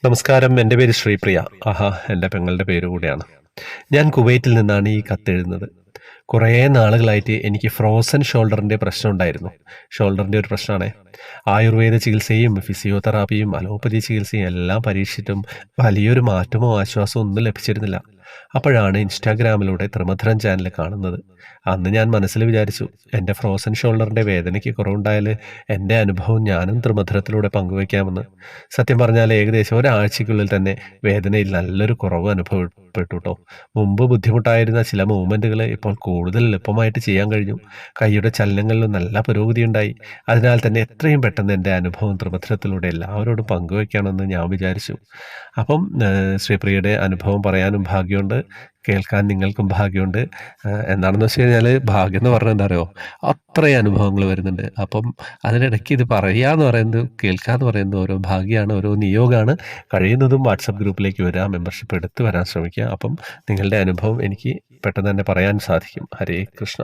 നമസ്കാരം. എൻ്റെ പേര് ശ്രീപ്രിയ. ആഹാ, എൻ്റെ പെങ്ങളുടെ പേര് കൂടെയാണ്. ഞാൻ കുവൈറ്റിൽ നിന്നാണ് ഈ കത്തെഴുതുന്നത്. കുറേ നാളുകളായിട്ട് എനിക്ക് ഫ്രോസൺ ഷോൾഡറിൻ്റെ പ്രശ്നം ഉണ്ടായിരുന്നു. ഷോൾഡറിൻ്റെ ഒരു പ്രശ്നമാണേ. ആയുർവേദ ചികിത്സയും ഫിസിയോതെറാപ്പിയും അലോപ്പതി ചികിത്സയും എല്ലാം പരീക്ഷിച്ചിട്ടും വലിയൊരു മാറ്റമോ ആശ്വാസമോ ഒന്നും ലഭിച്ചിരുന്നില്ല. അപ്പോഴാണ് ഇൻസ്റ്റാഗ്രാമിലൂടെ ത്രിമധുരം ചാനൽ കാണുന്നത്. അന്ന് ഞാൻ മനസ്സിൽ വിചാരിച്ചു, എൻ്റെ ഫ്രോസൺ ഷോൾഡറിൻ്റെ വേദനയ്ക്ക് കുറവുണ്ടായാൽ എൻ്റെ അനുഭവം ഞാനും ത്രിമധുരത്തിലൂടെ പങ്കുവയ്ക്കാമെന്ന്. സത്യം പറഞ്ഞാൽ ഏകദേശം ഒരാഴ്ചയ്ക്കുള്ളിൽ തന്നെ വേദനയിൽ നല്ലൊരു കുറവ് അനുഭവപ്പെട്ടു കേട്ടോ. മുമ്പ് ബുദ്ധിമുട്ടായിരുന്ന ചില മൂവ്മെൻറ്റുകൾ ഇപ്പോൾ കൂടുതൽ എളുപ്പമായിട്ട് ചെയ്യാൻ കഴിഞ്ഞു. കൈയുടെ ചലനങ്ങളിൽ നല്ല പുരോഗതിയുണ്ടായി. അതിനാൽ തന്നെ എത്രയും പെട്ടെന്ന് എൻ്റെ അനുഭവം ത്രിമധുരത്തിലൂടെ എല്ലാവരോടും പങ്കുവയ്ക്കണമെന്ന് ഞാൻ വിചാരിച്ചു. അപ്പം ശ്രീപ്രിയയുടെ അനുഭവം പറയാനും ഭാഗ്യമുണ്ട്, കേൾക്കാൻ നിങ്ങൾക്കും ഭാഗ്യമുണ്ട്. എന്താണെന്ന് വെച്ച് കഴിഞ്ഞാൽ ഭാഗ്യം എന്ന് പറഞ്ഞാൽ എന്താ അറിയോ, അത്രയും അനുഭവങ്ങൾ വരുന്നുണ്ട്. അപ്പം അതിനിടയ്ക്ക് ഇത് പറയുക എന്ന് പറയുന്നത്, കേൾക്കുക എന്ന് പറയുന്നത് ഓരോ ഭാഗ്യമാണ്, ഓരോ നിയോഗമാണ്. കഴിയുന്നതും വാട്സപ്പ് ഗ്രൂപ്പിലേക്ക് വരിക, മെമ്പർഷിപ്പ് എടുത്ത് വരാൻ ശ്രമിക്കുക. അപ്പം നിങ്ങളുടെ അനുഭവം എനിക്ക് പെട്ടെന്ന് തന്നെ പറയാൻ സാധിക്കും. ഹരേ കൃഷ്ണ.